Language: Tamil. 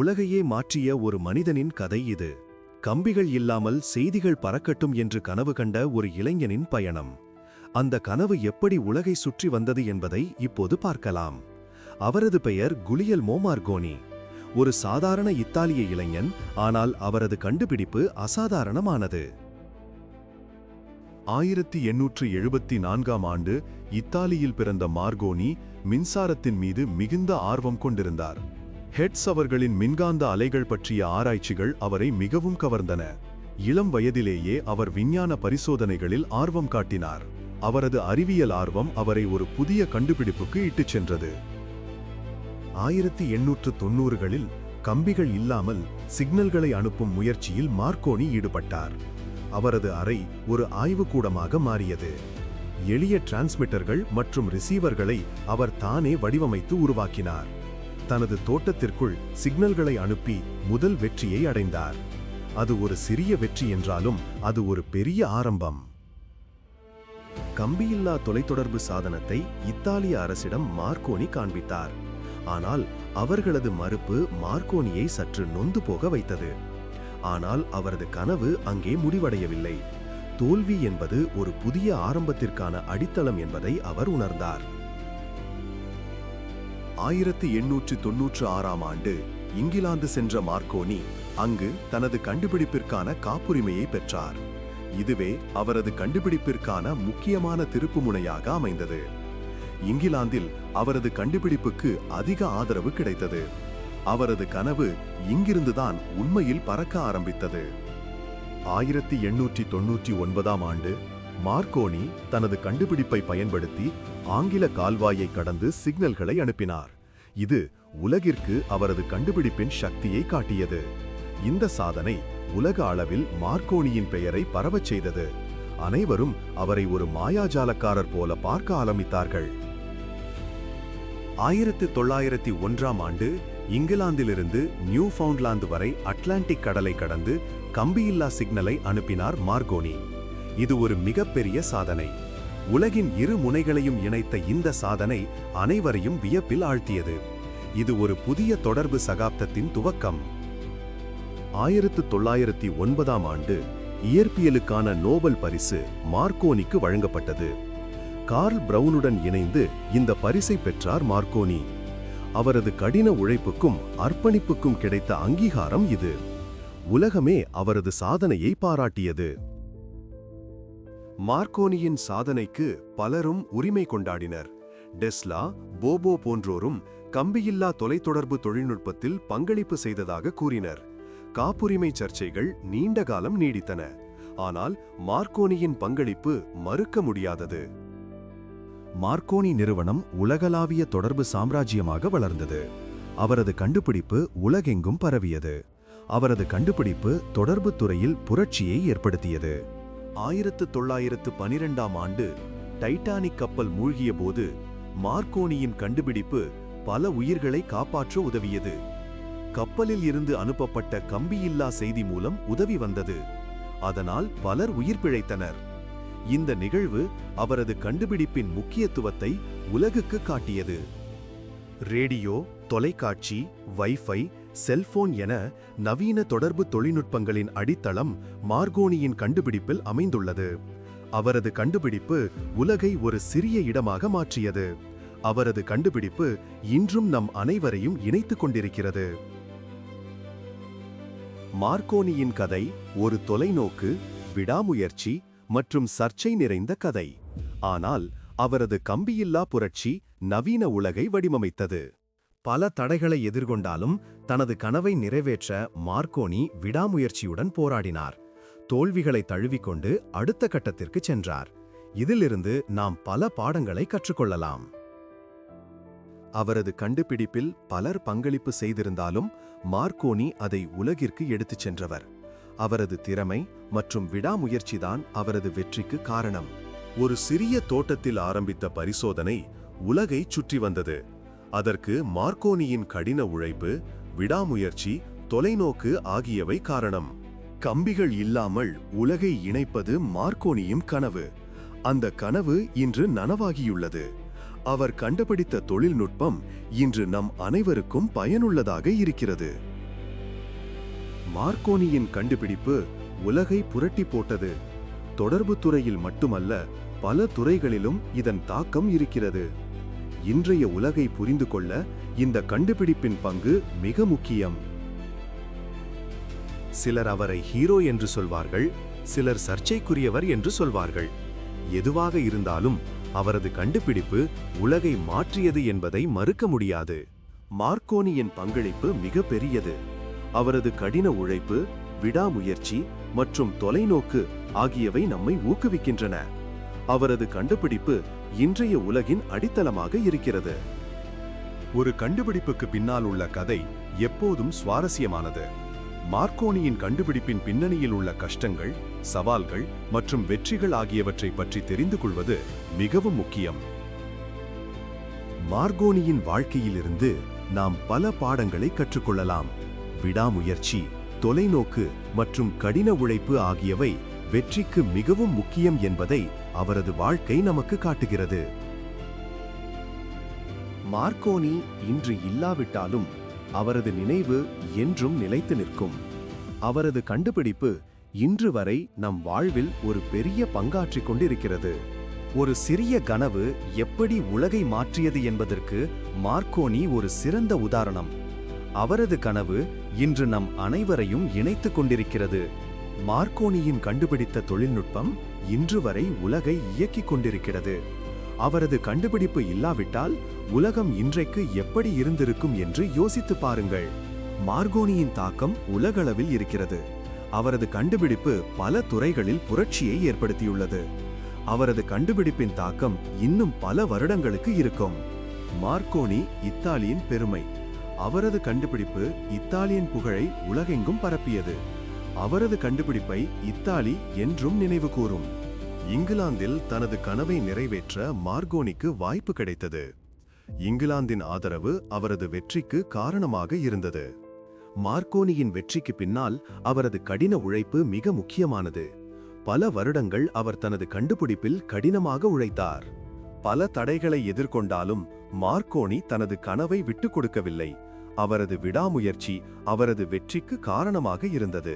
உலகையே மாற்றிய ஒரு மனிதனின் கதை இது. கம்பிகள் இல்லாமல் செய்திகள் பறக்கட்டும் என்று கனவு கண்ட ஒரு இளைஞனின் பயணம். அந்த கனவு எப்படி உலகை சுற்றி வந்தது என்பதை இப்போது பார்க்கலாம். அவரது பெயர் குலியல்மோ மார்கோனி. ஒரு சாதாரண இத்தாலிய இளைஞன், ஆனால் அவரது கண்டுபிடிப்பு அசாதாரணமானது. 1874ஆம் ஆண்டு இத்தாலியில் பிறந்த மார்கோனி மின்சாரத்தின் மீது மிகுந்த ஆர்வம் கொண்டிருந்தார். ஹெட்ஸ் அவர்களின் மின்காந்த அலைகள் பற்றிய ஆராய்ச்சிகள் அவரை மிகவும் கவர்ந்தன. இளம் வயதிலேயே அவர் விஞ்ஞான பரிசோதனைகளில் ஆர்வம் காட்டினார். அவரது அறிவியல் ஆர்வம் அவரை ஒரு புதிய கண்டுபிடிப்புக்கு இட்டுச் சென்றது. 1890களில் கம்பிகள் இல்லாமல் சிக்னல்களை அனுப்பும் முயற்சியில் மார்கோனி ஈடுபட்டார். அவரது அறை ஒரு ஆய்வுக்கூடமாக மாறியது. எளிய டிரான்ஸ்மிட்டர்கள் மற்றும் ரிசீவர்களை அவர் தானே வடிவமைத்து உருவாக்கினார். தனது தோட்டத்திற்குள் சிக்னல்களை அனுப்பி முதல் வெற்றியை அடைந்தார். அது ஒரு சிறிய வெற்றி என்றாலும் அது ஒரு பெரிய ஆரம்பம். கம்பியில்லா தொலைத்தொடர்பு சாதனத்தை இத்தாலிய அரசிடம் மார்கோனி காண்பித்தார். ஆனால் அவர்களது மறுப்பு மார்கோனியை சற்று நொந்து போக வைத்தது. ஆனால் அவரது கனவு அங்கே முடிவடையவில்லை. தோல்வி என்பது ஒரு புதிய ஆரம்பத்திற்கான அடித்தளம் என்பதை அவர் உணர்ந்தார். 1896ஆம் ஆண்டு இங்கிலாந்து சென்ற மார்கோனி அங்கு தனது கண்டுபிடிப்பிற்கான காப்புரிமையை பெற்றார். இதுவே அவரது கண்டுபிடிப்பிற்கான முக்கியமான திருப்புமுனையாக அமைந்தது. இங்கிலாந்தில் அவரது கண்டுபிடிப்புக்கு அதிக ஆதரவு கிடைத்தது. அவரது கனவு இங்கிருந்துதான் உண்மையில் பறக்க ஆரம்பித்தது. 1899ஆம் ஆண்டு மார்கோனி தனது கண்டுபிடிப்பை பயன்படுத்தி ஆங்கில கால்வாயை கடந்து சிக்னல்களை அனுப்பினார். இது உலகிற்கு அவரது கண்டுபிடிப்பின் சக்தியை காட்டியது. இந்த சாதனை உலக அளவில் மார்கோனியின் பெயரை பரவச் செய்தது. அனைவரும் அவரை ஒரு மாயாஜாலக்காரர் போல பார்க்க ஆரம்பித்தார்கள். 1901ஆம் ஆண்டு இங்கிலாந்திலிருந்து நியூஃபவுண்ட்லாந்து வரை அட்லாண்டிக் கடலை கடந்து கம்பியில்லா சிக்னலை அனுப்பினார் மார்கோனி. இது ஒரு மிகப்பெரிய சாதனை. உலகின் இரு முனைகளையும் இணைத்த இந்த சாதனை அனைவரையும் வியப்பில் ஆழ்த்தியது. இது ஒரு புதிய தொடர்பு சகாப்தத்தின் துவக்கம். 1909ஆம் ஆண்டு இயற்பியலுக்கான நோபல் பரிசு மார்கோனிக்கு வழங்கப்பட்டது. கார்ல் பிரவுனுடன் இணைந்து இந்த பரிசை பெற்றார் மார்கோனி. அவரது கடின உழைப்புக்கும் அர்ப்பணிப்புக்கும் கிடைத்த அங்கீகாரம் இது. உலகமே அவரது சாதனையை பாராட்டியது. மார்கோனியின் சாதனைக்கு பலரும் உரிமை கொண்டாடினர். டெஸ்லா, போபோ போன்றோரும் கம்பியில்லா தொலைத்தொடர்பு தொழில்நுட்பத்தில் பங்களிப்பு செய்ததாக கூறினர். காப்புரிமை சர்ச்சைகள் நீண்ட காலம் நீடித்தன. ஆனால் மார்கோனியின் பங்களிப்பு மறுக்க முடியாதது. மார்கோனி நிறுவனம் உலகளாவிய தொடர்பு சாம்ராஜ்யமாக வளர்ந்தது. அவரது கண்டுபிடிப்பு உலகெங்கும் பரவியது. அவரது கண்டுபிடிப்பு தொடர்பு துறையில் புரட்சியை ஏற்படுத்தியது. 1912ஆம் ஆண்டு டைட்டானிக் கப்பல் மூழ்கிய போது மார்கோனியின் கண்டுபிடிப்பு பல உயிர்களை காப்பாற்ற உதவியது. கப்பலில் இருந்து அனுப்பப்பட்ட கம்பியில்லா செய்தி மூலம் உதவி வந்தது. அதனால் பலர் உயிர் பிழைத்தனர். இந்த நிகழ்வு அவரது கண்டுபிடிப்பின் முக்கியத்துவத்தை உலகுக்கு காட்டியது. ரேடியோ, தொலைக்காட்சி, வைஃபை, செல்போன் என நவீன தொடர்பு தொழில்நுட்பங்களின் அடித்தளம் மார்கோனியின் கண்டுபிடிப்பில் அமைந்துள்ளது. அவரது கண்டுபிடிப்பு உலகை ஒரு சிறிய இடமாக மாற்றியது. அவரது கண்டுபிடிப்பு இன்றும் நம் அனைவரையும் இணைத்துக் கொண்டிருக்கிறது. மார்கோனியின் கதை ஒரு தொலைநோக்கு, விடாமுயற்சி மற்றும் சர்ச்சை நிறைந்த கதை. ஆனால் அவரது கம்பியில்லா புரட்சி நவீன உலகை வடிவமைத்தது. பல தடைகளை எதிர்கொண்டாலும் தனது கனவை நிறைவேற்ற மார்கோனி விடாமுயற்சியுடன் போராடினார். தோல்விகளை தழுவிக்கொண்டு அடுத்த கட்டத்திற்கு சென்றார். இதிலிருந்து நாம் பல பாடங்களை கற்றுக்கொள்ளலாம். அவரது கண்டுபிடிப்பில் பலர் பங்களிப்பு செய்திருந்தாலும் மார்கோனி அதை உலகிற்கு எடுத்துச் சென்றவர். அவரது திறமை மற்றும் விடாமுயற்சிதான் அவரது வெற்றிக்கு காரணம். ஒரு சிறிய தோட்டத்தில் ஆரம்பித்த பரிசோதனை உலகை சுற்றி வந்தது. அதற்கு மார்கோனியின் கடின உழைப்பு, விடாமுயற்சி, தொலைநோக்கு ஆகியவை காரணம். கம்பிகள் இல்லாமல் உலகை இணைப்பது மார்கோனியின் கனவு. அந்த கனவு இன்று நனவாகியுள்ளது. அவர் கண்டுபிடித்த தொழில்நுட்பம் இன்று நம் அனைவருக்கும் பயனுள்ளதாக இருக்கிறது. மார்க்கோனியின் கண்டுபிடிப்பு உலகை புரட்டி போட்டது. தொடர்புத் துறையில் மட்டுமல்ல, பல துறைகளிலும் இதன் தாக்கம் இருக்கிறது. இன்றைய உலகை புரிந்து கொள்ள இந்த கண்டுபிடிப்பின் பங்கு மிக முக்கியம். சிலர் அவரை ஹீரோ என்று சொல்வார்கள், சிலர் சர்ச்சைக்குரியவர் என்று சொல்வார்கள். எதுவாக இருந்தாலும் அவரது கண்டுபிடிப்பு உலகை மாற்றியது என்பதை மறுக்க முடியாது. மார்க்கோனியின் பங்களிப்பு மிக பெரியது. அவரது கடின உழைப்பு, விடாமுயற்சி மற்றும் தொலைநோக்கு ஆகியவை நம்மை ஊக்குவிக்கின்றன. அவரது கண்டுபிடிப்பு இன்றைய உலகின் அடித்தளமாக இருக்கிறது. ஒரு கண்டுபிடிப்புக்கு பின்னால் உள்ள கதை எப்போதும் சுவாரஸ்யமானது. மார்க்கோனியின் கண்டுபிடிப்பின் பின்னணியில் உள்ள கஷ்டங்கள், சவால்கள் மற்றும் வெற்றிகள் ஆகியவற்றை பற்றி தெரிந்து கொள்வது மிகவும் முக்கியம். மார்க்கோனியின் வாழ்க்கையிலிருந்து நாம் பல பாடங்களை கற்றுக்கொள்ளலாம். விடாமுயற்சி, தொலைநோக்கு மற்றும் கடின உழைப்பு ஆகியவை வெற்றிக்கு மிகவும் முக்கியம் என்பதை அவரது வாழ்க்கை நமக்கு காட்டுகிறது. மார்க்கோனி இன்று இல்லாவிட்டாலும் அவரது நினைவு என்றும் நிலைத்து நிற்கும். அவரது கண்டுபிடிப்பு இன்று வரை நம் வாழ்வில் ஒரு பெரிய பங்காற்றிக் கொண்டிருக்கிறது. ஒரு சிறிய கனவு எப்படி உலகை மாற்றியது என்பதற்கு மார்க்கோனி ஒரு சிறந்த உதாரணம். அவரது கனவு இன்று நம் அனைவரையும் இணைத்துக் கொண்டிருக்கிறது. மார்க்கோனியின் கண்டுபிடித்த தொழில்நுட்பம் இன்று வரை உலகை இயக்கிக் கொண்டிருக்கிறது. அவரது கண்டுபிடிப்பு இல்லாவிட்டால் உலகம் இன்றைக்கு எப்படி இருந்திருக்கும் என்று யோசித்து பாருங்கள். மார்க்கோனியின் தாக்கம் உலகளவில் இருக்கிறது. அவரது கண்டுபிடிப்பு பல துறைகளில் புரட்சியை ஏற்படுத்தியுள்ளது. அவரது கண்டுபிடிப்பின் தாக்கம் இன்னும் பல வருடங்களுக்கு இருக்கும். மார்க்கோனி இத்தாலியின் பெருமை. அவரது கண்டுபிடிப்பு இத்தாலியன் புகழை உலகெங்கும் பரப்பியது. அவரது கண்டுபிடிப்பை இத்தாலி என்றும் நினைவு கூறும். இங்கிலாந்தில் தனது கனவை நிறைவேற்ற மார்க்கோனிக்கு வாய்ப்பு கிடைத்தது. இங்கிலாந்தின் ஆதரவு அவரது வெற்றிக்கு காரணமாக இருந்தது. மார்க்கோனியின் வெற்றிக்கு பின்னால் அவரது கடின உழைப்பு மிக முக்கியமானது. பல வருடங்கள் அவர் தனது கண்டுபிடிப்பில் கடினமாக உழைத்தார். பல தடைகளை எதிர்கொண்டாலும் மார்க்கோனி தனது கனவை விட்டுக் கொடுக்கவில்லை. அவரது விடாமுயற்சி அவரது வெற்றிக்கு காரணமாக இருந்தது.